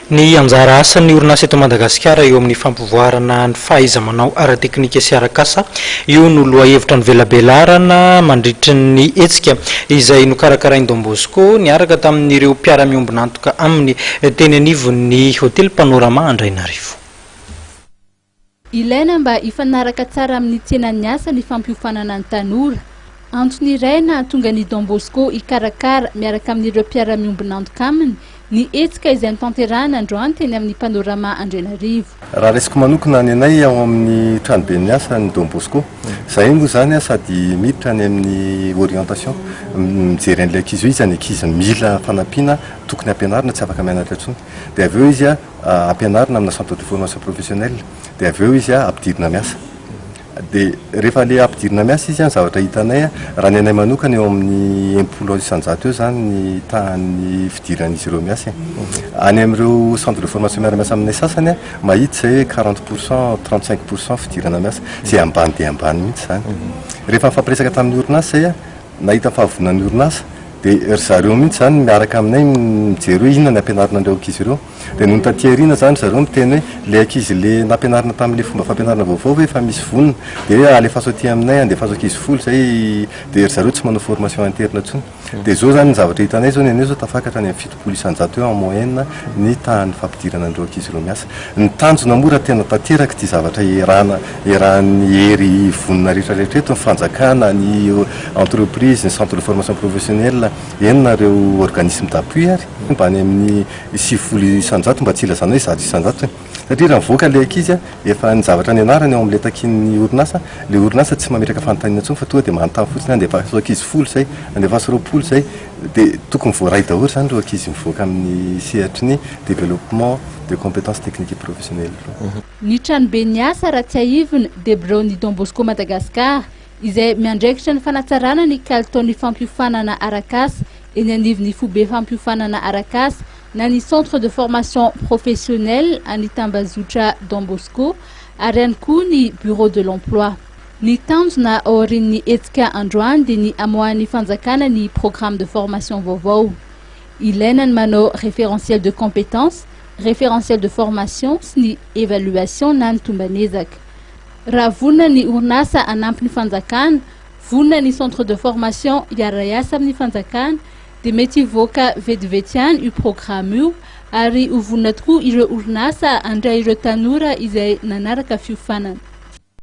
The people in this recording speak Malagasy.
Ny anjara asan'ny orinasa eto Madagasikara eo amin'ny fampivoarana ny fahaiza-manao ara-teknika sy arak'asa io no lohahevitra ny velabelarana mandritra ny hetsika izay nokarakarain'i Don Bosco niaraka tamin'ireo mpiara-miombona antoka amin'ny teny anivon'ny hôtely Panorama Andrainarivo. Ilaina mba ifanaraka tsara amin'ny tsenan'ny asa ny fampiofanana ny tanora. Antony iray na tonga ny Don Bosco ikarakara miaraka amin'ireo mpiara-miombona antoka aminy ny hetsika izay nitanterahana androany teny amin'ny Panorama Andrainarivo. Raha resiko manokana ny anay ao amin'ny tranobe ny asa ny Don Bosco, izay moa zany sady miditra ny amin'ny orientation mijery an'ilay ankizy hoe izy any ankizy mila fanampiana tokony ampianarina tsy afaka mianatra intsony. Dia avy eo izy ampianarina amina centre de formation professionnelle, dia avy eo izy ampidirina miasa. Dia rehefa le ampidirina miasa izy zavatra hitanay raha ny anay manokana eo amin'ny 10 isan-jato eo zany ny tahan'ny fidiran'izy ireo miasa. Any amin'ireo centre de formation miara-miasa aminay sasany mahita zay 40% 35% fidirana miasa, zay ambany dia ambany mihitsy zany. Rehefa fampiresaka tamin'ny orinasa zay nahita fahavonan'ny orinasa dia ry zareo mihitsy zany miaraka aminay mijery hoe inona ny ampianarina an'ireo ankizy ireo. Dia noho ny taty-aoriana zany zareo miteny hoe le ankizy le nampianarina tamin'ilay fomba fampianarana vaovao hoe efa misy vonona dia alefaso aty aminay andefaso ankizy folo zay, dia ry zareo tsy manao formation interna intsony. Dia zao zany ny zavatra hitanay zao ny anay zao tafakatra ny 70 isan-jato eo en moyenne ny tahan'ny fampidirana an'ireo ankizy ireo miasa. Ny tanjona mora tena tanteraka ity zavatra erahan'ny hery vonona rehetrarehetra eto, ny fanjakana, ny entreprise, ny centre de formation professionnelle, enonareo organisme d'appui ary mba any amin'ny 70 isan-jato mba tsy ilazana hoe 100 isan-jato. Satria raha mivoaka le ankizy efa ny zavatra ny anarany eo amin'ilay takin'ny orinasa, le orinasa tsy mametraka fanontaniana intsony fa tonga dia manontany fotsiny andefaso ankizy folo zay, andefaso roapolo zay, dia tokony voaray daholo zany ireo ankizy mivoaka amin'ny sehatry ny développement de compétences techniques et professionnelles. Ny tranobe ny asa raha tsy aivina dia bireon'ny Don Bosco Madagasikara izay miandraikitra ny fanatsarana ny kalitaon'ny fampiofanana arak'asa eny anivon'ny fobe fampiofanana arak'asa na ny centre de formation professionnelle any Tambazotra Don Bosco ary ihany koa ny bureau de l'emploi. Ny tanjona aorian'ny hetsika androany dia ny amoahan'ny fanjakana ny programme de formation vaovao. Ilaina ny manao référentiel de compétences, référentiel de formation sy ny évaluation na ny tombanezaka. Raha vonona ny orinasa anampy ny fanjakana, vonona ny centre de formation hiara-iasa amin'ny fanjakana, dia mety hivoaka vetivety ihany io programme io ary ho vonona tokoa ireo orinasa handray ireo tanora izay nanaraka fiofanana.